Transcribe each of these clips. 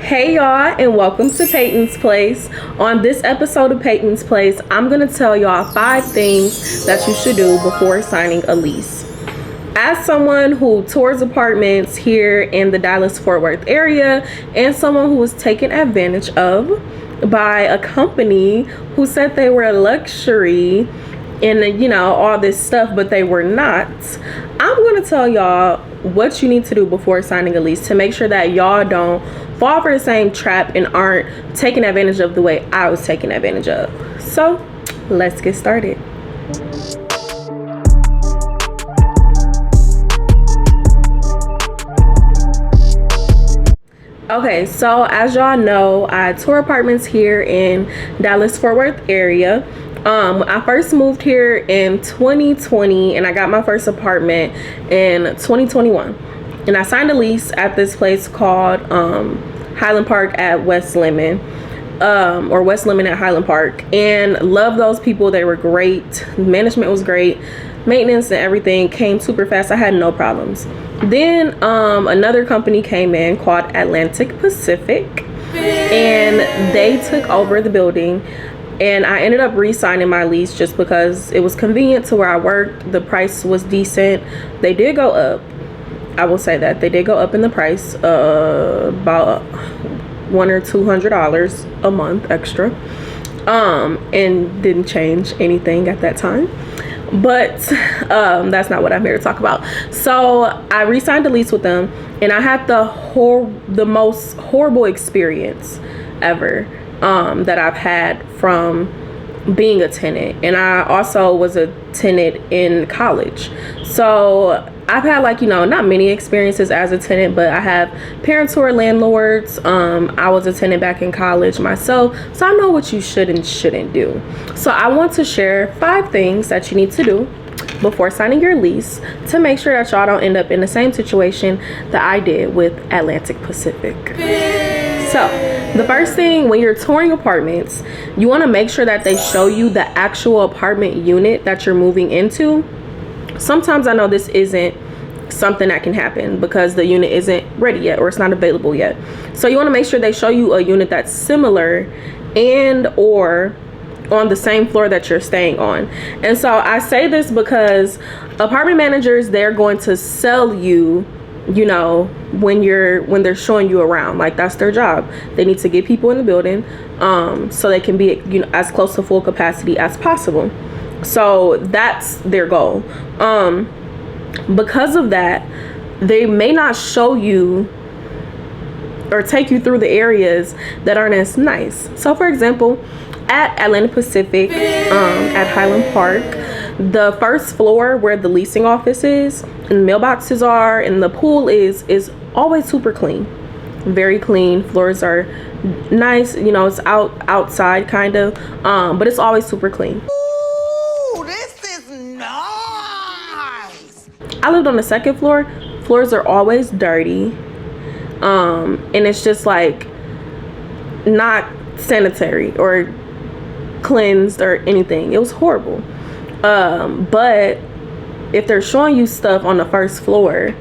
Hey y'all, and welcome to Peyton's Place. On this episode of Peyton's Place, I'm going to tell y'all 5 things that you should do before signing a lease. As someone who tours apartments here in the Dallas-Fort Worth area, and someone who was taken advantage of by a company who said they were a luxury and all this stuff, but they were not, I'm going to tell y'all what you need to do before signing a lease to make sure that y'all don't fall for the same trap and aren't taken advantage of the way I was taken advantage of. So let's get started. Okay, so as y'all know, I tour apartments here in Dallas-Fort Worth area. I first moved here in 2020 and I got my first apartment in 2021. And I signed a lease at this place called Highland Park at West Lemon, or West Lemon at Highland Park. And love those people. They were great. Management was great. Maintenance and everything came super fast. I had no problems. Then another company came in called Atlantic Pacific, and they took over the building. And I ended up re-signing my lease just because it was convenient to where I worked. The price was decent. They did go up. I will say that they did go up in the price, about $100 or $200 a month extra, and didn't change anything at that time. But that's not what I'm here to talk about. So I re-signed the lease with them, and I had the most horrible experience ever that I've had from being a tenant. And I also was a tenant in college, so I've had not many experiences as a tenant, but I have parents who are landlords. I was a tenant back in college myself, so I know what you should and shouldn't do. So I want to share 5 things that you need to do before signing your lease to make sure that y'all don't end up in the same situation that I did with Atlantic Pacific. So the first thing, when you're touring apartments, you want to make sure that they show you the actual apartment unit that you're moving into. Sometimes I know this isn't something that can happen because the unit isn't ready yet or it's not available yet. So you want to make sure they show you a unit that's similar and or on the same floor that you're staying on. And so I say this because apartment managers, they're going to sell you, when they're showing you around. Like, that's their job. They need to get people in the building so they can be as close to full capacity as possible. So that's their goal. Because of that, they may not show you or take you through the areas that aren't as nice. So for example, at Atlantic Pacific, at Highland Park, the first floor where the leasing office is and mailboxes are and the pool is always super clean. Very clean. Floors are nice. It's outside kind of, but it's always super clean. I lived on the second floor. Floors are always dirty, and it's just not sanitary or cleansed or anything. It was horrible. But if they're showing you stuff on the first floor,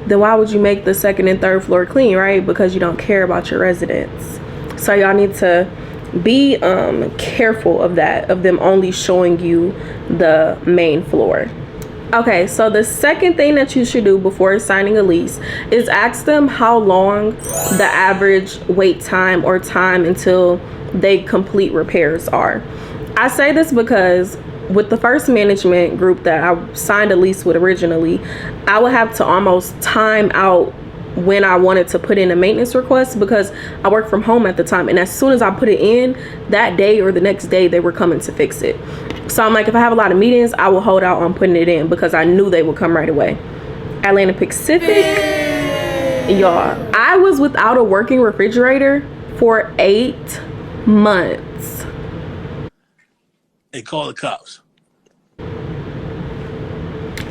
then why would you make the second and third floor clean, right? Because you don't care about your residents. So y'all need to be careful of that, of them only showing you the main floor. Okay, so the second thing that you should do before signing a lease is ask them how long the average wait time or time until they complete repairs are. I say this because with the first management group that I signed a lease with originally, I would have to almost time out when I wanted to put in a maintenance request because I worked from home at the time, and as soon as I put it in, that day or the next day they were coming to fix it. So I'm like, if I have a lot of meetings, I will hold out on putting it in because I knew they would come right away. Atlantic Pacific, y'all, I was without a working refrigerator for 8 months. They call the cops.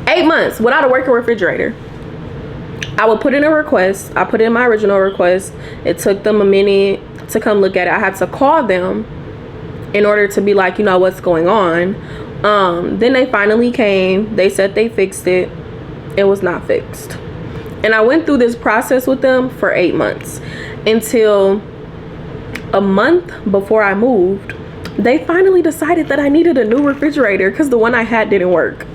8 months without a working refrigerator. I would put in a request. I put in my original request. It took them a minute to come look at it. I had to call them in order to be like, what's going on. Then they finally came. They said they fixed it. It was not fixed. And I went through this process with them for 8 months until a month before I moved. They finally decided that I needed a new refrigerator because the one I had didn't work.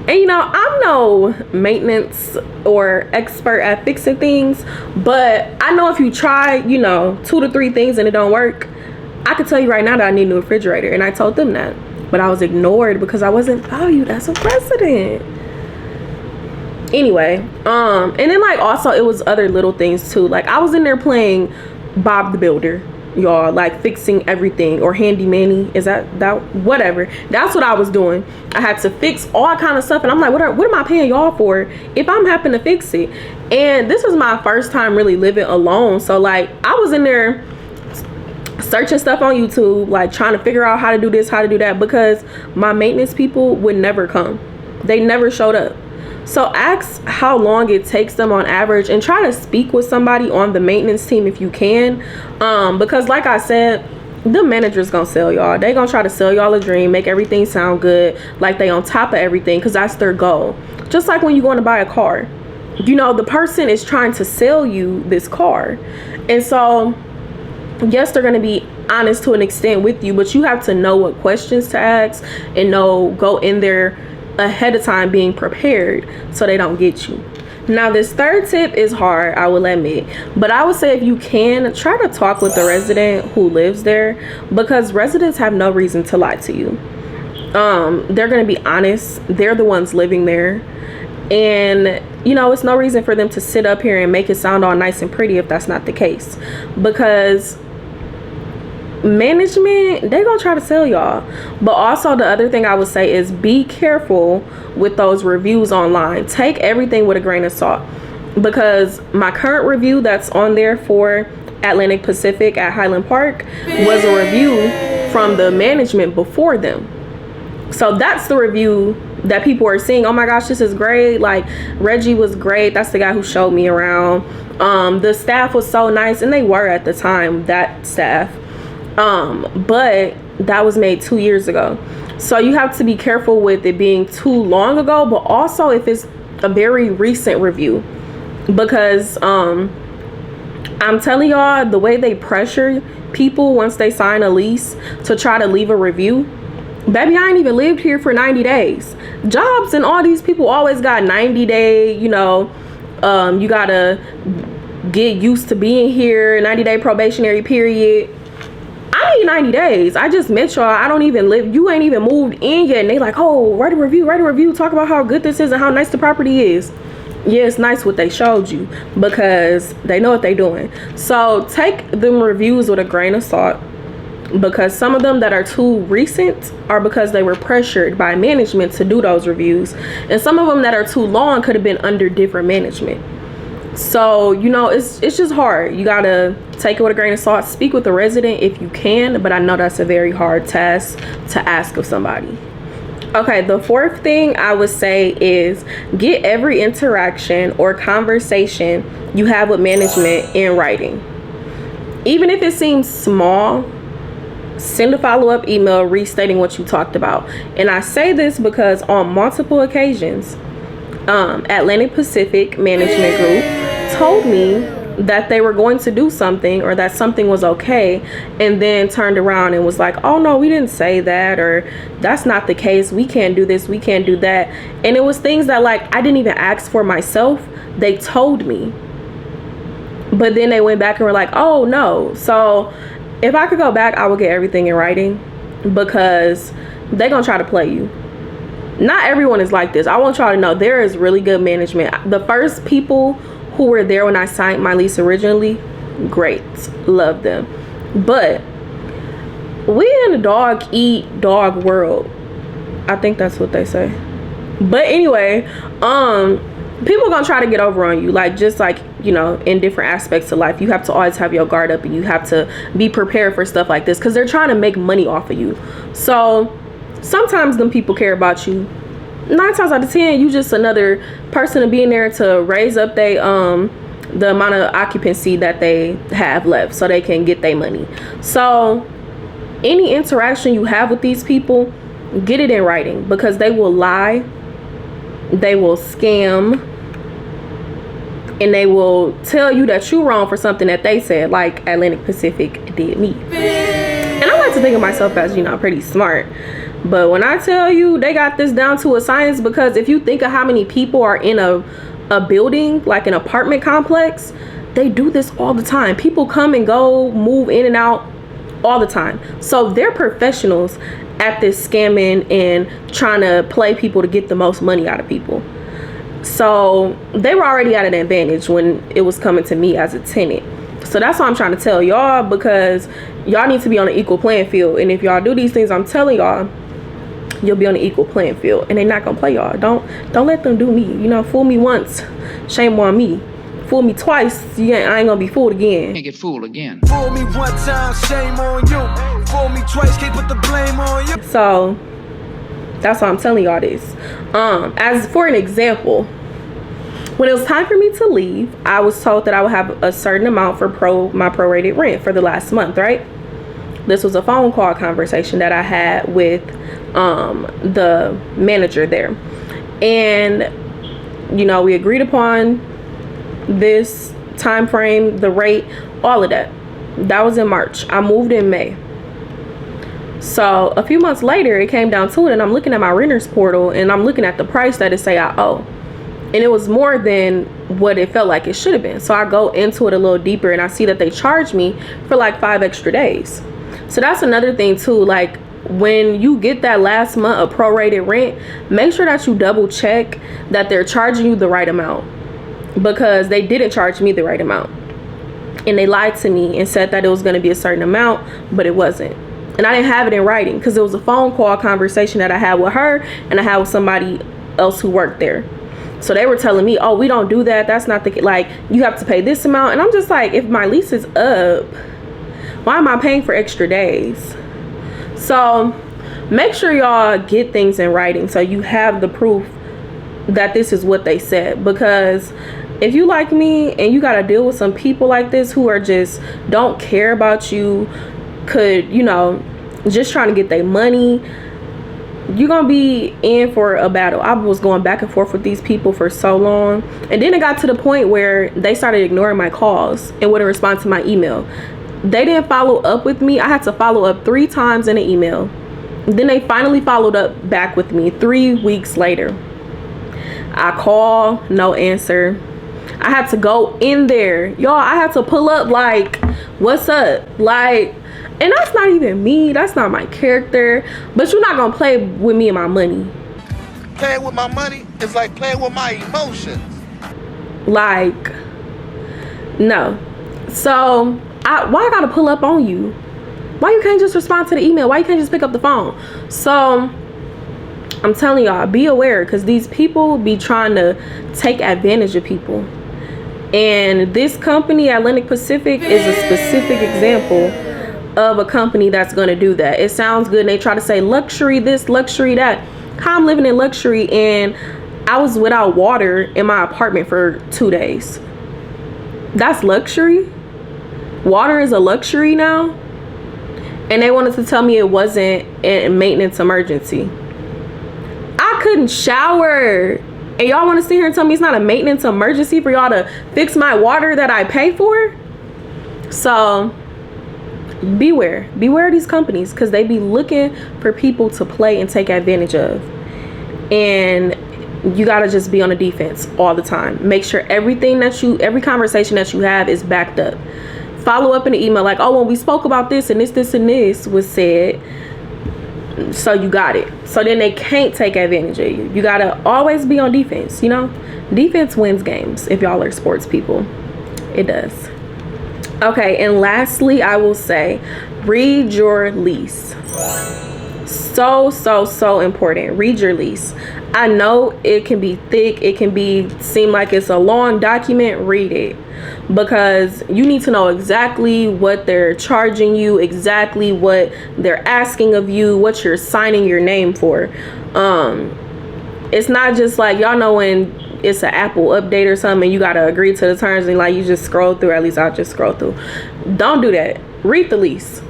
And you know, I'm no maintenance or expert at fixing things, but I know if you try, you know, 2 to 3 things and it don't work, I could tell you right now that I need a new refrigerator. And I told them that, but I was ignored because I wasn't valued as a resident. Anyway, and then like also it was other little things too. Like I was in there playing Bob the Builder, y'all, like fixing everything, or Handy Manny, is that whatever. That's what I was doing. I had to fix all kind of stuff, and I'm like, what am I paying y'all for if I'm having to fix it? And this was my first time really living alone, so like I was in there searching stuff on YouTube, like trying to figure out how to do this, how to do that, because my maintenance people would never come. They never showed up. So ask how long it takes them on average, and try to speak with somebody on the maintenance team if you can, because like I said, the manager's gonna sell y'all. They gonna try to sell y'all a dream, make everything sound good, like they on top of everything, because that's their goal. Just like when you're going to buy a car, you know, the person is trying to sell you this car. And so yes, they're going to be honest to an extent with you, but you have to know what questions to ask and go in there ahead of time being prepared so they don't get you. Now this third tip is hard, I will admit, but I would say if you can, try to talk with the resident who lives there, because residents have no reason to lie to you. They're going to be honest. They're the ones living there, and you know, it's no reason for them to sit up here and make it sound all nice and pretty if that's not the case, because management, they gonna try to sell y'all. But also the other thing I would say is be careful with those reviews online. Take everything with a grain of salt, because my current review that's on there for Atlantic Pacific at Highland Park was a review from the management before them. So that's the review that people are seeing. Oh my gosh, this is great, like Reggie was great. That's the guy who showed me around. The staff was so nice, and they were at the time, that staff. But that was made 2 years ago, so you have to be careful with it being too long ago, but also if it's a very recent review, because I'm telling y'all, the way they pressure people once they sign a lease to try to leave a review, baby, I ain't even lived here for 90 days. Jobs and all these people always got 90-day, you know, you gotta get used to being here, 90-day probationary period. I need 90 days. I just met y'all. I don't even live, you ain't even moved in yet, and they like, oh, write a review, talk about how good this is and how nice the property is. Yeah, it's nice what they showed you, because they know what they're doing. So take them reviews with a grain of salt, because some of them that are too recent are because they were pressured by management to do those reviews, and some of them that are too long could have been under different management. So you know, it's just hard. You gotta take it with a grain of salt. Speak with the resident if you can, but I know that's a very hard task to ask of somebody. Okay, the fourth thing I would say is get every interaction or conversation you have with management in writing. Even if it seems small, send a follow-up email restating what you talked about. And I say this because on multiple occasions, Atlantic Pacific Management Group told me that they were going to do something, or that something was okay, and then turned around and was like, oh no, we didn't say that, or that's not the case, we can't do this, we can't do that. And it was things that like I didn't even ask for myself. They told me, but then they went back and were like, oh no. So if I could go back, I would get everything in writing, because they're gonna try to play you. Not everyone is like this. I want y'all to know there is really good management. The first people who were there when I signed my lease originally, great, love them. But we in a dog eat dog world. I think that's what they say. But anyway, people gonna try to get over on you, like just like, you know, in different aspects of life. You have to always have your guard up, and you have to be prepared for stuff like this, because they're trying to make money off of you. So sometimes them people care about you. 9 times out of 10, you just another person to be in there to raise up they the amount of occupancy that they have left, so they can get their money. So any interaction you have with these people, get it in writing, because they will lie, they will scam, and they will tell you that you're wrong for something that they said, like Atlantic Pacific did me. And I like to think of myself as, you know, pretty smart. But when I tell you they got this down to a science, because if you think of how many people are in a building, like an apartment complex, they do this all the time. People come and go, move in and out all the time. So they're professionals at this scamming and trying to play people to get the most money out of people. So they were already at an advantage when it was coming to me as a tenant. So that's what I'm trying to tell y'all, because y'all need to be on an equal playing field. And if y'all do these things I'm telling y'all, you'll be on an equal playing field, and they're not gonna play y'all. Don't let them do me. You know, fool me once, shame on me. Fool me twice, I ain't gonna be fooled again. Can't get fooled again. Fool me one time, shame on you. Fool me twice, can't put the blame on you. So that's why I'm telling y'all this. As for an example, when it was time for me to leave, I was told that I would have a certain amount for my prorated rent for the last month, right? This was a phone call conversation that I had with the manager there. And, you know, we agreed upon this time frame, the rate, all of that. That was in March. I moved in May. So a few months later, it came down to it, and I'm looking at my renters portal, and I'm looking at the price that it say I owe. And it was more than what it felt like it should have been. So I go into it a little deeper, and I see that they charged me for like 5 extra days. So that's another thing too. Like, when you get that last month of prorated rent, make sure that you double check that they're charging you the right amount, because they didn't charge me the right amount, and they lied to me and said that it was going to be a certain amount, but it wasn't. And I didn't have it in writing, because it was a phone call conversation that I had with her, and I had with somebody else who worked there. So they were telling me, oh, we don't do that, that's not the, like, you have to pay this amount. And I'm just like, if my lease is up, why am I paying for extra days? So make sure y'all get things in writing, so you have the proof that this is what they said. Because if you like me and you got to deal with some people like this who are just don't care about you, could, you know, just trying to get their money, you're gonna be in for a battle. I was going back and forth with these people for so long, and then it got to the point where they started ignoring my calls and wouldn't respond to my email. They didn't follow up with me. I had to follow up 3 times in an email. Then they finally followed up back with me 3 weeks later. I call, no answer. I had to go in there, y'all. I had to pull up, like, what's up, like. And that's not even me, that's not my character, but you're not gonna play with me and my money. Playing with my money is like playing with my emotions. Like, no. So why I gotta pull up on you? Why you can't just respond to the email? Why you can't just pick up the phone? So I'm telling y'all, be aware, because these people be trying to take advantage of people. And this company, Atlantic Pacific, is a specific example of a company that's going to do that. It sounds good, and they try to say luxury this, luxury that. How I'm living in luxury, and I was without water in my apartment for 2 days. That's luxury? Water is a luxury now? And they wanted to tell me it wasn't a maintenance emergency. I couldn't shower, and y'all want to sit here and tell me it's not a maintenance emergency for y'all to fix my water that I pay for? So beware of these companies, because they be looking for people to play and take advantage of. And you got to just be on the defense all the time. Make sure every conversation that you have is backed up. Follow up in the email, like, oh, when we spoke about this and this and this was said, so you got it. So then they can't take advantage of you. You got to always be on defense. You know, defense wins games. If y'all are sports people, it does. Okay, and lastly, I will say, read your lease. So important. Read your lease. I know it can be thick, it can seem like it's a long document. Read it, because you need to know exactly what they're charging you, exactly what they're asking of you, what you're signing your name for. It's not just like, y'all know when it's an Apple update or something, you got to agree to the terms and like you just scroll through. At least I'll just scroll through. Don't do that. Read the lease,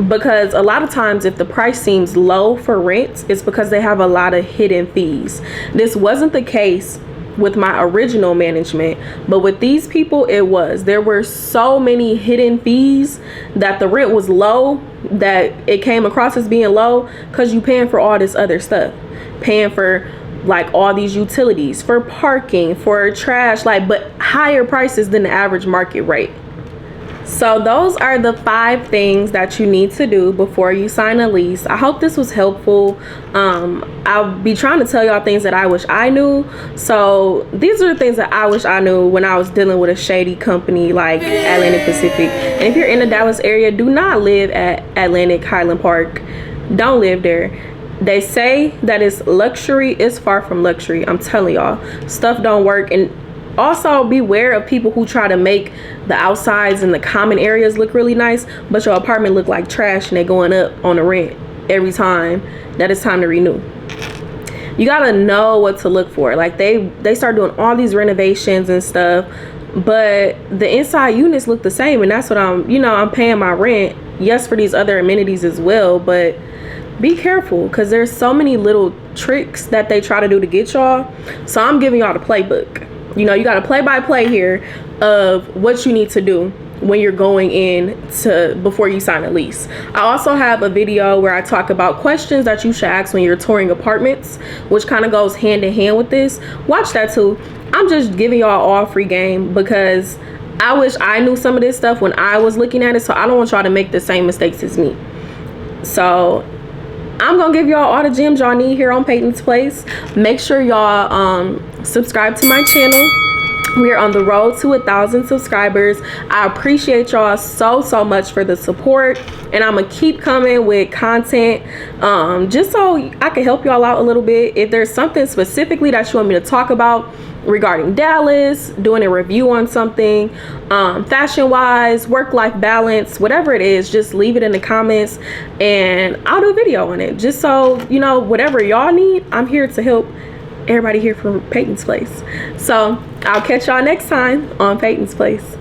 because a lot of times if the price seems low for rent, it's because they have a lot of hidden fees. This wasn't the case with my original management, but with these people there were so many hidden fees that the rent was low, that it came across as being low because you paying for all this other stuff, paying for like all these utilities, for parking, for trash, like, but higher prices than the average market rate. So those are the 5 things that you need to do before you sign a lease. I hope this was helpful. I'll be trying to tell y'all things that I wish I knew. So these are the things that I wish I knew when I was dealing with a shady company like Atlantic Pacific. And if you're in the Dallas area, do not live at Atlantic Highland Park. Don't live there. They say that it's luxury. It's far from luxury. I'm telling y'all, stuff don't work. And also beware of people who try to make the outsides and the common areas look really nice, but your apartment look like trash and they're going up on the rent every time that it's time to renew. You gotta know what to look for. Like they start doing all these renovations and stuff, but the inside units look the same, and that's what I'm paying my rent, yes, for these other amenities as well. But be careful, because there's so many little tricks that they try to do to get y'all. So I'm giving y'all the playbook. You got a play-by-play here of what you need to do when you're going in before you sign a lease. I also have a video where I talk about questions that you should ask when you're touring apartments, which kind of goes hand in hand with this. Watch that too. I'm just giving y'all all free game because I wish I knew some of this stuff when I was looking at it, so I don't want y'all to make the same mistakes as me. So I'm gonna give y'all all the gems y'all need here on Peyton's Place. Make sure y'all subscribe to my channel. We are on the road to 1,000 subscribers. I appreciate y'all so much for the support, and I'm gonna keep coming with content just so I can help y'all out a little bit. If there's something specifically that you want me to talk about regarding Dallas, doing a review on something, fashion wise, work-life balance, whatever it is, just leave it in the comments and I'll do a video on it. Just so whatever y'all need, I'm here to help everybody here from Peyton's Place. So I'll catch y'all next time on Peyton's Place.